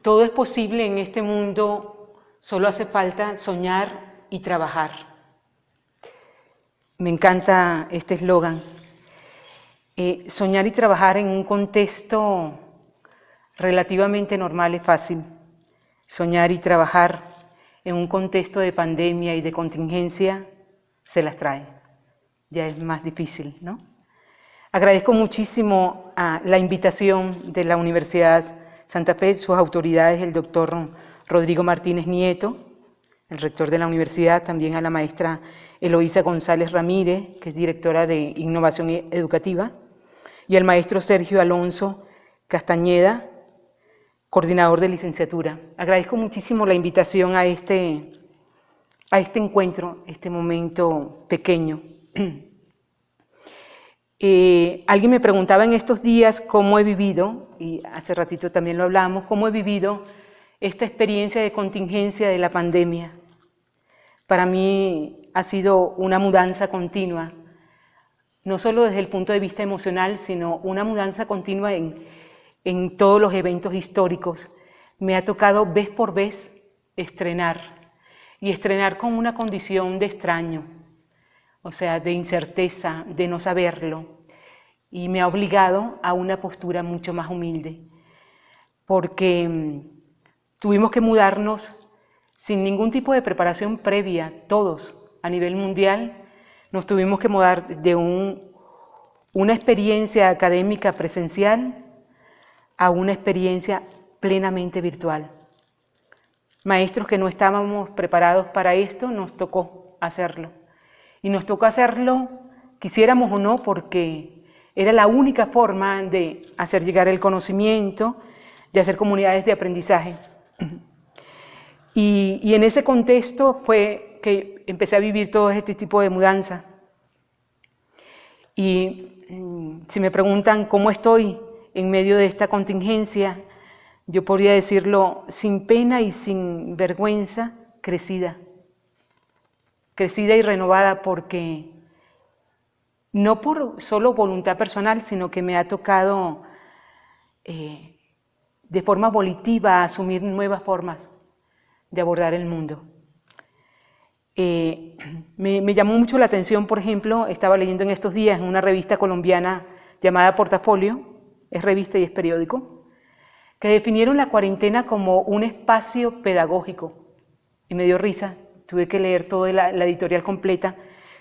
Todo es posible en este mundo, solo hace falta soñar y trabajar. Me encanta este eslogan. Soñar y trabajar en un contexto relativamente normal es fácil. Soñar y trabajar en un contexto de pandemia y de contingencia se las trae. Ya es más difícil, ¿no? Agradezco muchísimo la invitación de la Universidad Santa Fe, sus autoridades, el doctor Rodrigo Martínez Nieto, el rector de la universidad, también a la maestra Eloísa González Ramírez, que es directora de Innovación Educativa, y al maestro Sergio Alonso Castañeda, coordinador de licenciatura. Agradezco muchísimo la invitación a este encuentro, este momento pequeño. Alguien me preguntaba en estos días cómo he vivido, y hace ratito también lo hablamos, cómo he vivido esta experiencia de contingencia de la pandemia. Para mí ha sido una mudanza continua, no solo desde el punto de vista emocional, sino una mudanza continua en todos los eventos históricos. Me ha tocado vez por vez estrenar, y estrenar con una condición de extraño, o sea, de incerteza, de no saberlo, y me ha obligado a una postura mucho más humilde, porque tuvimos que mudarnos sin ningún tipo de preparación previa, todos a nivel mundial. Nos tuvimos que mudar de una experiencia académica presencial a una experiencia plenamente virtual. Maestros que no estábamos preparados para esto, nos tocó hacerlo. Y nos tocó hacerlo, quisiéramos o no, porque era la única forma de hacer llegar el conocimiento, de hacer comunidades de aprendizaje. Y en ese contexto fue que empecé a vivir todo este tipo de mudanza. Y si me preguntan cómo estoy en medio de esta contingencia, yo podría decirlo sin pena y sin vergüenza, crecida. Crecida y renovada, porque no por solo voluntad personal, sino que me ha tocado de forma volitiva asumir nuevas formas de abordar el mundo. Me llamó mucho la atención, por ejemplo, estaba leyendo en estos días en una revista colombiana llamada Portafolio, es revista y es periódico, que definieron la cuarentena como un espacio pedagógico. Y me dio risa, tuve que leer toda la editorial completa.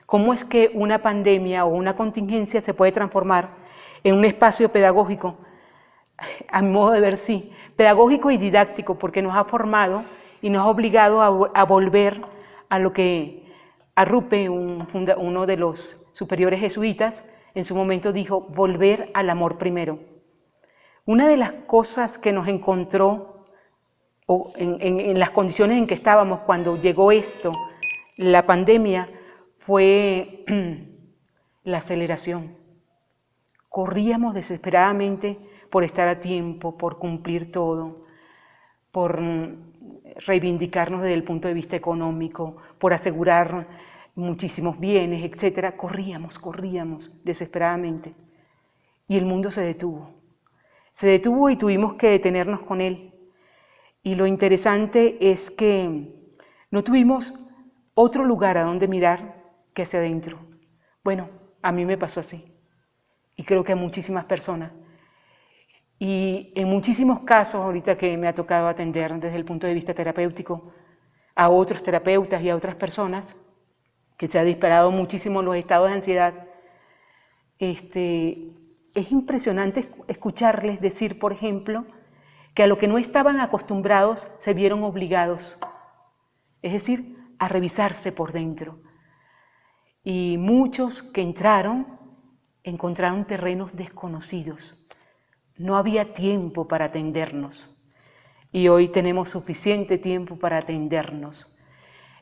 ¿Cómo es que una pandemia o una contingencia se puede transformar en un espacio pedagógico? A mi modo de ver, sí, pedagógico y didáctico, porque nos ha formado y nos ha obligado a volver a lo que Arrupe, uno de los superiores jesuitas, en su momento dijo: volver al amor primero. Una de las cosas que nos encontró en las condiciones en que estábamos cuando llegó esto, la pandemia, fue la aceleración. Corríamos desesperadamente por estar a tiempo, por cumplir todo, por reivindicarnos desde el punto de vista económico, por asegurar muchísimos bienes, etc. Corríamos desesperadamente. Y el mundo se detuvo. Se detuvo y tuvimos que detenernos con él. Y lo interesante es que no tuvimos otro lugar a donde mirar que hacia adentro. Bueno, a mí me pasó así. Y creo que a muchísimas personas. Y en muchísimos casos, ahorita que me ha tocado atender desde el punto de vista terapéutico a otros terapeutas y a otras personas, que se ha disparado muchísimo los estados de ansiedad, es impresionante escucharles decir, por ejemplo, que a lo que no estaban acostumbrados se vieron obligados, es decir, a revisarse por dentro. Y muchos que encontraron terrenos desconocidos. No había tiempo para atendernos y hoy tenemos suficiente tiempo para atendernos.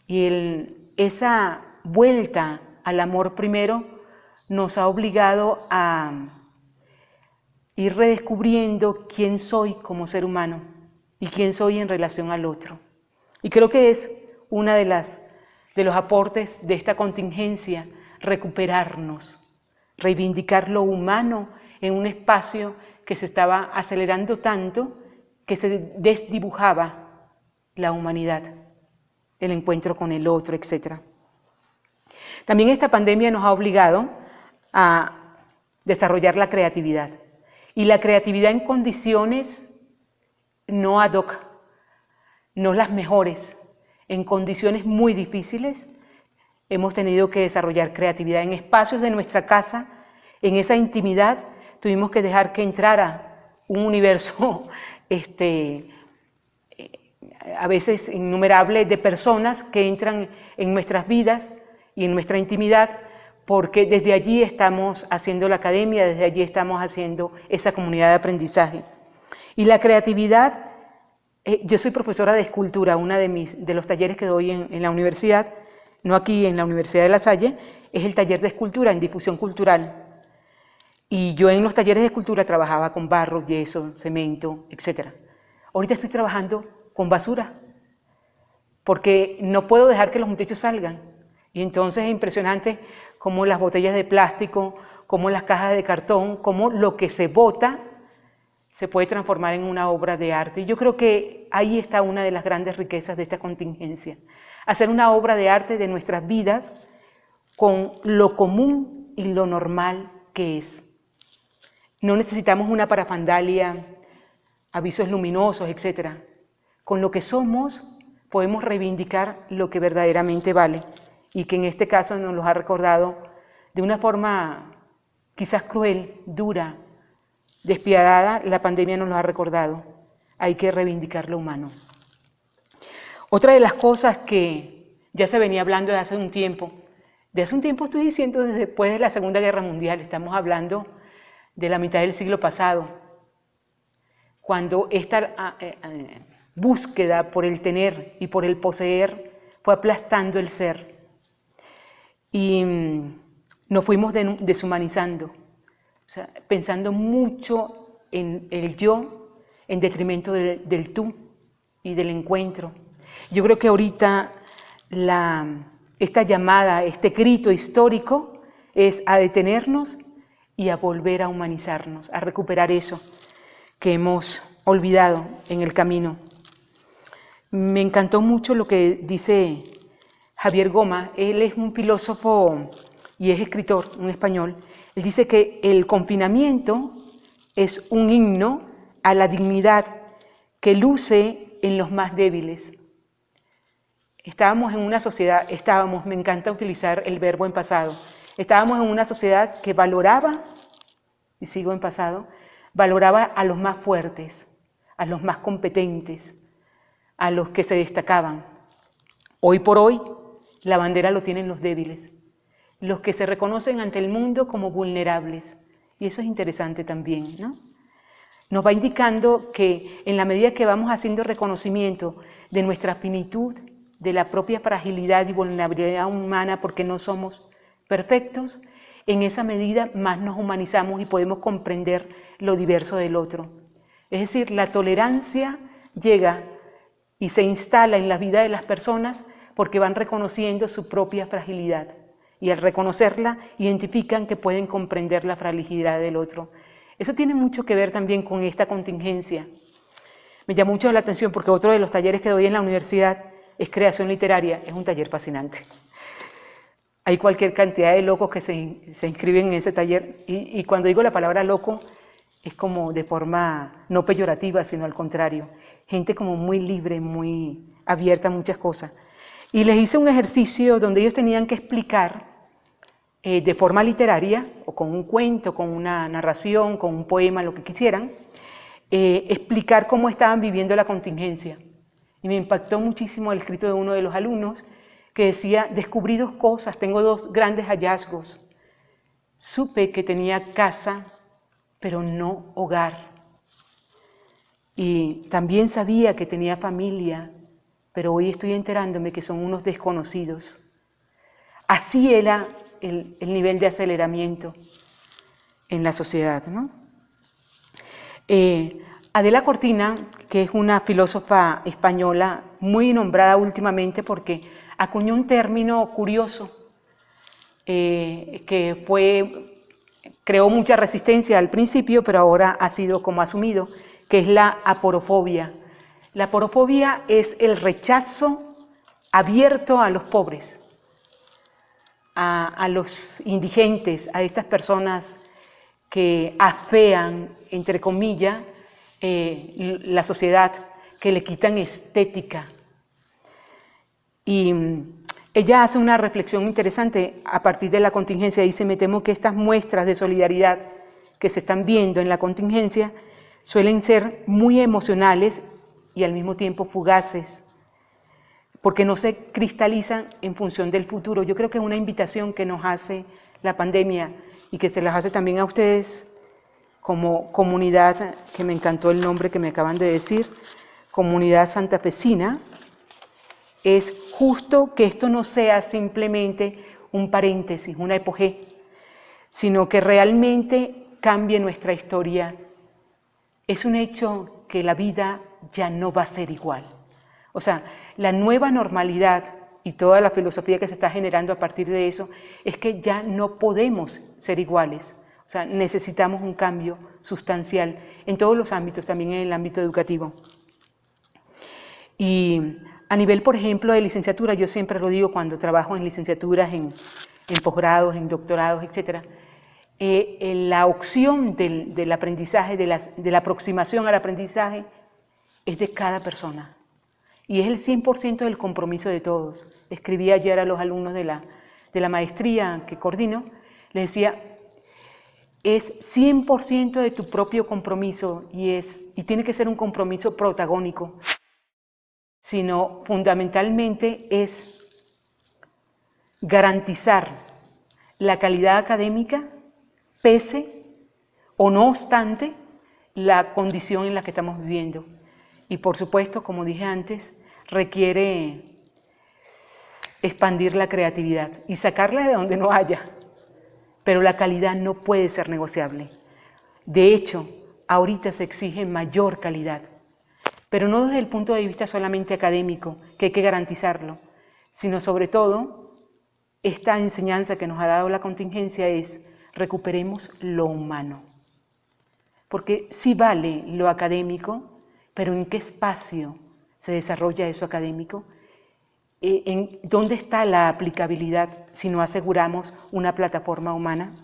Y esa vuelta al amor primero nos ha obligado a ir redescubriendo quién soy como ser humano y quién soy en relación al otro. Y creo que es una de los aportes de esta contingencia, recuperarnos, reivindicar lo humano en un espacio que se estaba acelerando tanto que se desdibujaba la humanidad, el encuentro con el otro, etc. También esta pandemia nos ha obligado a desarrollar la creatividad, y la creatividad en condiciones no ad hoc, no las mejores, en condiciones muy difíciles. Hemos tenido que desarrollar creatividad en espacios de nuestra casa, en esa intimidad. Tuvimos que dejar que entrara un universo a veces innumerable de personas que entran en nuestras vidas y en nuestra intimidad, porque desde allí estamos haciendo la academia, desde allí estamos haciendo esa comunidad de aprendizaje. Y la creatividad, yo soy profesora de escultura, uno de los talleres que doy en la universidad, no aquí en la Universidad de La Salle, es el taller de escultura en difusión cultural. Y yo en los talleres de escultura trabajaba con barro, yeso, cemento, etc. Ahorita estoy trabajando con basura, porque no puedo dejar que los muchachos salgan. Y entonces es impresionante cómo las botellas de plástico, cómo las cajas de cartón, cómo lo que se bota se puede transformar en una obra de arte. Y yo creo que ahí está una de las grandes riquezas de esta contingencia. Hacer una obra de arte de nuestras vidas con lo común y lo normal que es. No necesitamos una parafandalia, avisos luminosos, etc. Con lo que somos podemos reivindicar lo que verdaderamente vale, y que en este caso nos lo ha recordado de una forma quizás cruel, dura, despiadada. La pandemia nos lo ha recordado. Hay que reivindicar lo humano. Otra de las cosas que ya se venía hablando de hace un tiempo estoy diciendo desde después de la Segunda Guerra Mundial, estamos hablando de la mitad del siglo pasado, cuando esta búsqueda por el tener y por el poseer fue aplastando el ser, y nos fuimos deshumanizando, o sea, pensando mucho en el yo en detrimento del tú y del encuentro. Yo creo que ahorita esta llamada, este grito histórico es a detenernos y a volver a humanizarnos, a recuperar eso que hemos olvidado en el camino. Me encantó mucho lo que dice Javier Goma. Él es un filósofo y es escritor, un español. Él dice que el confinamiento es un himno a la dignidad que luce en los más débiles. Estábamos en una sociedad, me encanta utilizar el verbo en pasado, estábamos en una sociedad que valoraba, y sigo en pasado, valoraba a los más fuertes, a los más competentes, a los que se destacaban. Hoy por hoy, la bandera lo tienen los débiles, los que se reconocen ante el mundo como vulnerables. Y eso es interesante también, ¿no? Nos va indicando que en la medida que vamos haciendo reconocimiento de nuestra finitud, de la propia fragilidad y vulnerabilidad humana, porque no somos perfectos, en esa medida más nos humanizamos y podemos comprender lo diverso del otro. Es decir, la tolerancia llega y se instala en la vida de las personas porque van reconociendo su propia fragilidad, y al reconocerla identifican que pueden comprender la fragilidad del otro. Eso tiene mucho que ver también con esta contingencia. Me llama mucho la atención porque otro de los talleres que doy en la universidad es creación literaria. Es un taller fascinante. Hay cualquier cantidad de locos que se inscriben en ese taller, y cuando digo la palabra loco es como de forma no peyorativa, sino al contrario. Gente como muy libre, muy abierta a muchas cosas. Y les hice un ejercicio donde ellos tenían que explicar de forma literaria, o con un cuento, con una narración, con un poema, lo que quisieran, explicar cómo estaban viviendo la contingencia. Y me impactó muchísimo el escrito de uno de los alumnos que decía: descubrí dos cosas, tengo dos grandes hallazgos. Supe que tenía casa, pero no hogar. Y también sabía que tenía familia, pero hoy estoy enterándome que son unos desconocidos. Así era el nivel de aceleramiento en la sociedad, ¿no? Adela Cortina, que es una filósofa española muy nombrada últimamente porque acuñó un término curioso que creó mucha resistencia al principio, pero ahora ha sido como asumido, que es la aporofobia. La aporofobia es el rechazo abierto a los pobres, a los indigentes, a estas personas que afean, entre comillas, la sociedad, que le quitan estética. Y ella hace una reflexión interesante a partir de la contingencia. Dice, me temo que estas muestras de solidaridad que se están viendo en la contingencia suelen ser muy emocionales y al mismo tiempo fugaces, porque no se cristalizan en función del futuro. Yo creo que es una invitación que nos hace la pandemia y que se las hace también a ustedes como comunidad, que me encantó el nombre que me acaban de decir, Comunidad Santafesina. Es justo que esto no sea simplemente un paréntesis, una epogé, sino que realmente cambie nuestra historia. Es un hecho que la vida ya no va a ser igual. O sea, la nueva normalidad y toda la filosofía que se está generando a partir de eso es que ya no podemos ser iguales. O sea, necesitamos un cambio sustancial en todos los ámbitos, también en el ámbito educativo. Y a nivel, por ejemplo, de licenciatura, yo siempre lo digo cuando trabajo en licenciaturas, en posgrados, en doctorados, etc. La opción del aprendizaje, de la aproximación al aprendizaje, es de cada persona. Y es el 100% del compromiso de todos. Escribí ayer a los alumnos de la maestría que coordino, les decía, es 100% de tu propio compromiso y tiene que ser un compromiso protagónico, sino fundamentalmente es garantizar la calidad académica pese o no obstante la condición en la que estamos viviendo. Y por supuesto, como dije antes, requiere expandir la creatividad y sacarla de donde no haya, pero la calidad no puede ser negociable. De hecho, ahorita se exige mayor calidad, pero no desde el punto de vista solamente académico, que hay que garantizarlo, sino sobre todo, esta enseñanza que nos ha dado la contingencia es recuperemos lo humano. Porque sí vale lo académico, pero ¿en qué espacio se desarrolla eso académico? ¿Dónde está la aplicabilidad si no aseguramos una plataforma humana?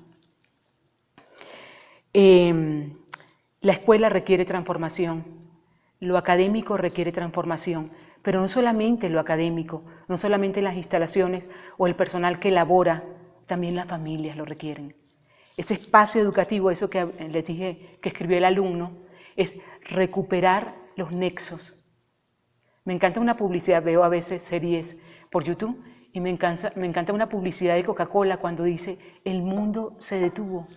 La escuela requiere transformación, lo académico requiere transformación, pero no solamente lo académico, no solamente las instalaciones o el personal que elabora, también las familias lo requieren. Ese espacio educativo, eso que les dije que escribió el alumno, es recuperar los nexos. Me encanta una publicidad, veo a veces series por YouTube y me encanta una publicidad de Coca-Cola cuando dice el mundo se detuvo.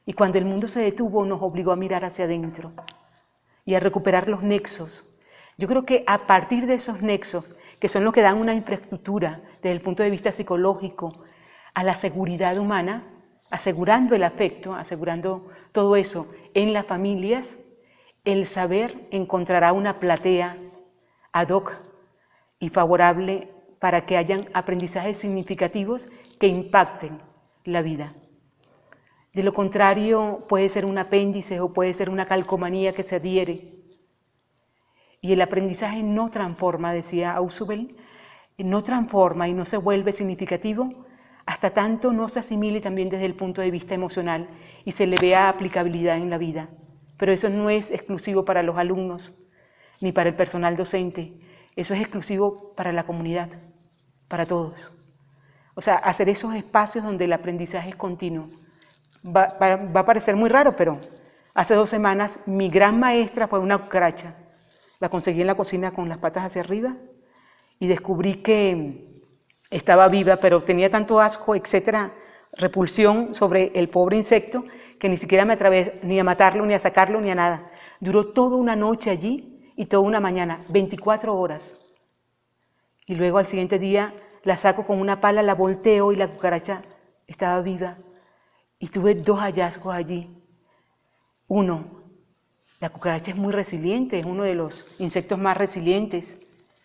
Y cuando el mundo se detuvo nos obligó a mirar hacia adentro y a recuperar los nexos. Yo creo que a partir de esos nexos, que son los que dan una infraestructura desde el punto de vista psicológico a la seguridad humana, asegurando el afecto, asegurando todo eso en las familias, el saber encontrará una platea ad hoc y favorable para que hayan aprendizajes significativos que impacten la vida. De lo contrario, puede ser un apéndice o puede ser una calcomanía que se adhiere. Y el aprendizaje no transforma, decía Ausubel, no transforma y no se vuelve significativo hasta tanto no se asimile también desde el punto de vista emocional y se le vea aplicabilidad en la vida. Pero eso no es exclusivo para los alumnos ni para el personal docente, eso es exclusivo para la comunidad, para todos. O sea, hacer esos espacios donde el aprendizaje es continuo. Va a parecer muy raro, pero hace 2 semanas mi gran maestra fue una cucaracha. La conseguí en la cocina con las patas hacia arriba y descubrí que estaba viva, pero tenía tanto asco, etcétera, repulsión sobre el pobre insecto, que ni siquiera me atreví ni a matarlo, ni a sacarlo, ni a nada. Duró toda una noche allí y toda una mañana, 24 horas. Y luego al siguiente día la saco con una pala, la volteo y la cucaracha estaba viva. Y tuve 2 hallazgos allí. Uno, la cucaracha es muy resiliente, es uno de los insectos más resilientes.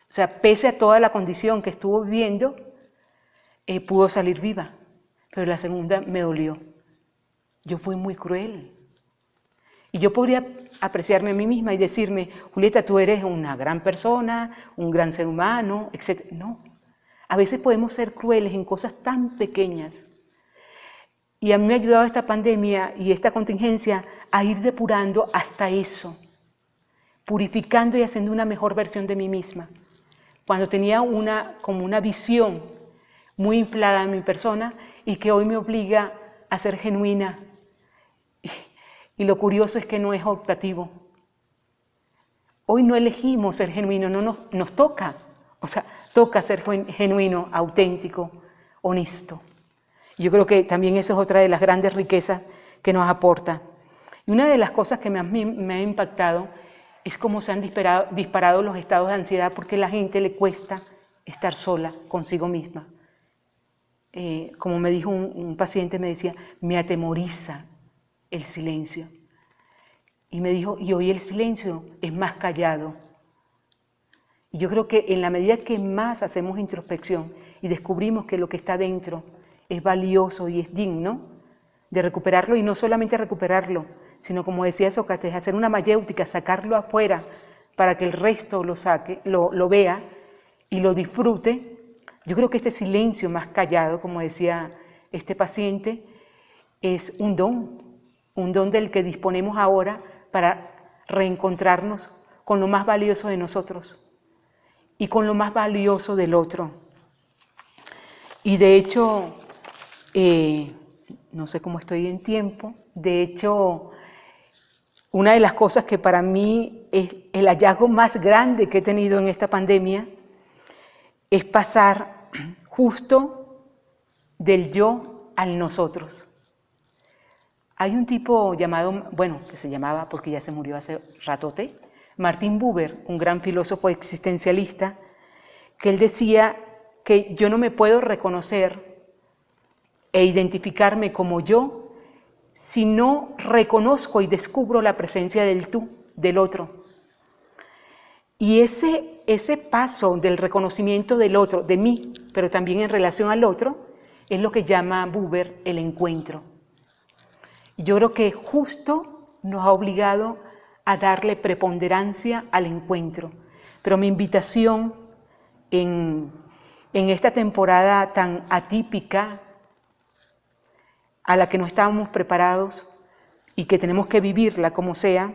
O sea, pese a toda la condición que estuvo viviendo, pudo salir viva. Pero la segunda me dolió. Yo fui muy cruel. Y yo podría apreciarme a mí misma y decirme, Julieta, tú eres una gran persona, un gran ser humano, etc. No, a veces podemos ser crueles en cosas tan pequeñas. Y a mí me ha ayudado esta pandemia y esta contingencia a ir depurando hasta eso, purificando y haciendo una mejor versión de mí misma. Cuando tenía como una visión muy inflada de mi persona y que hoy me obliga a ser genuina. Y lo curioso es que no es optativo. Hoy no elegimos ser genuino, no nos toca. O sea, toca ser genuino, auténtico, honesto. Yo creo que también eso es otra de las grandes riquezas que nos aporta. Y una de las cosas que me ha impactado es cómo se han disparado los estados de ansiedad porque a la gente le cuesta estar sola consigo misma. Como me dijo un paciente, me decía, me atemoriza el silencio. Y me dijo, y hoy el silencio es más callado. Y yo creo que en la medida que más hacemos introspección y descubrimos que lo que está dentro es valioso y es digno de recuperarlo, y no solamente recuperarlo, sino como decía Sócrates, hacer una mayéutica, sacarlo afuera para que el resto lo vea y lo disfrute. Yo creo que este silencio más callado, como decía este paciente, es un don del que disponemos ahora para reencontrarnos con lo más valioso de nosotros y con lo más valioso del otro. Y de hecho, no sé cómo estoy en tiempo, de hecho, una de las cosas que para mí es el hallazgo más grande que he tenido en esta pandemia es pasar justo del yo al nosotros. Hay un tipo llamado, que se llamaba, porque ya se murió hace ratote, Martin Buber, un gran filósofo existencialista, que él decía que yo no me puedo reconocer e identificarme como yo si no reconozco y descubro la presencia del tú, del otro. Y ese paso del reconocimiento del otro, de mí, pero también en relación al otro, es lo que llama Buber el encuentro. Y yo creo que justo nos ha obligado a darle preponderancia al encuentro. Pero mi invitación en esta temporada tan atípica, a la que no estábamos preparados y que tenemos que vivirla como sea,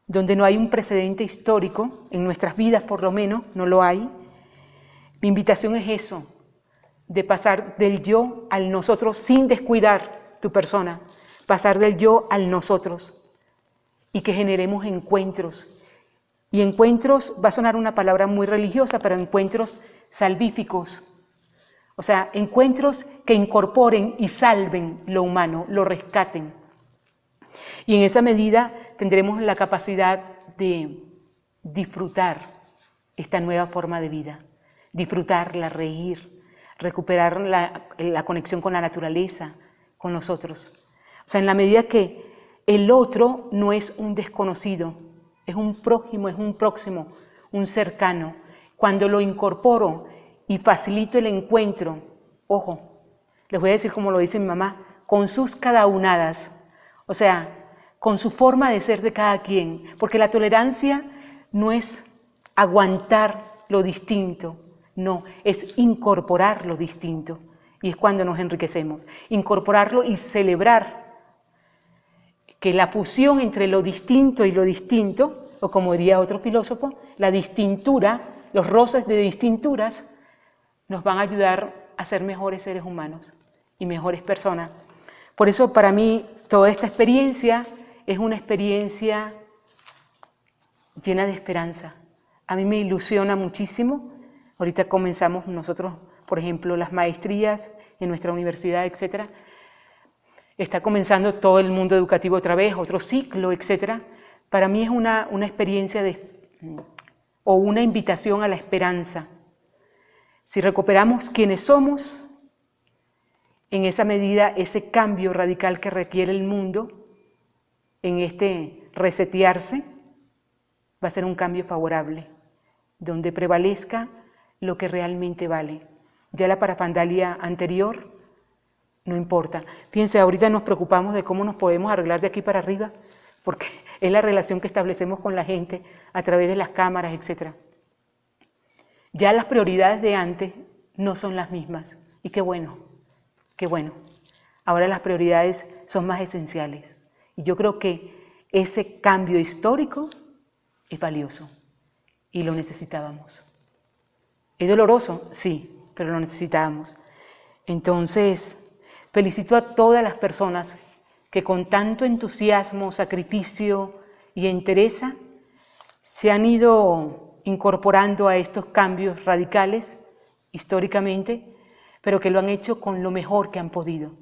donde no hay un precedente histórico, en nuestras vidas por lo menos, no lo hay. Mi invitación es eso, de pasar del yo al nosotros sin descuidar tu persona, pasar del yo al nosotros y que generemos encuentros. Y encuentros, va a sonar una palabra muy religiosa, pero encuentros salvíficos. O sea, encuentros que incorporen y salven lo humano, lo rescaten. Y en esa medida tendremos la capacidad de disfrutar esta nueva forma de vida, disfrutarla, reír, recuperar la conexión con la naturaleza, con nosotros. O sea, en la medida que el otro no es un desconocido, es un prójimo, es un próximo, un cercano. Cuando lo incorporo y facilito el encuentro, ojo, les voy a decir como lo dice mi mamá, con sus cadaunadas, o sea, con su forma de ser de cada quien, porque la tolerancia no es aguantar lo distinto, no, es incorporar lo distinto, y es cuando nos enriquecemos, incorporarlo y celebrar que la fusión entre lo distinto y lo distinto, o como diría otro filósofo, la distintura, los roces de distinturas, nos van a ayudar a ser mejores seres humanos y mejores personas. Por eso para mí toda esta experiencia es una experiencia llena de esperanza. A mí me ilusiona muchísimo. Ahorita comenzamos nosotros, por ejemplo, las maestrías en nuestra universidad, etcétera. Está comenzando todo el mundo educativo otra vez, otro ciclo, etcétera. Para mí es una experiencia o una invitación a la esperanza. Si recuperamos quienes somos, en esa medida ese cambio radical que requiere el mundo, en este resetearse, va a ser un cambio favorable, donde prevalezca lo que realmente vale. Ya la parafandalia anterior no importa. Fíjense, ahorita nos preocupamos de cómo nos podemos arreglar de aquí para arriba, porque es la relación que establecemos con la gente a través de las cámaras, etc. Ya las prioridades de antes no son las mismas, y qué bueno, qué bueno. Ahora las prioridades son más esenciales, y yo creo que ese cambio histórico es valioso, y lo necesitábamos. ¿Es doloroso? Sí, pero lo necesitábamos. Entonces, felicito a todas las personas que con tanto entusiasmo, sacrificio y entereza se han ido incorporando a estos cambios radicales históricamente, pero que lo han hecho con lo mejor que han podido.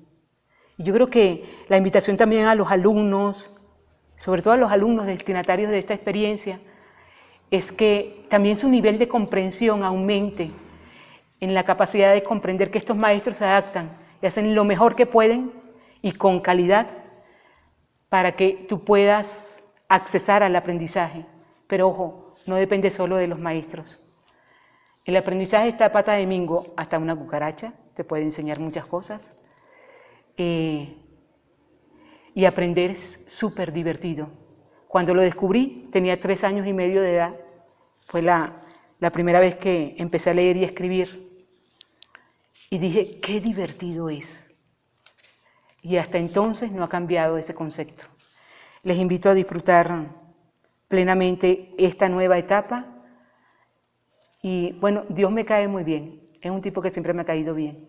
Y yo creo que la invitación también a los alumnos, sobre todo a los alumnos destinatarios de esta experiencia, es que también su nivel de comprensión aumente en la capacidad de comprender que estos maestros se adaptan y hacen lo mejor que pueden y con calidad para que tú puedas accesar al aprendizaje. Pero ojo, no depende solo de los maestros. El aprendizaje está a pata de mingo, hasta una cucaracha te puede enseñar muchas cosas. Y aprender es súper divertido. Cuando lo descubrí, tenía 3 años y medio de edad. Fue la primera vez que empecé a leer y a escribir. Y dije, qué divertido es. Y hasta entonces no ha cambiado ese concepto. Les invito a disfrutar plenamente esta nueva etapa. Y bueno, Dios me cae muy bien. Es un tipo que siempre me ha caído bien.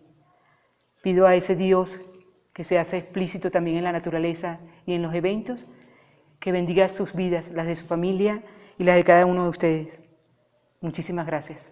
Pido a ese Dios que se hace explícito también en la naturaleza y en los eventos, que bendiga sus vidas, las de su familia y las de cada uno de ustedes. Muchísimas gracias.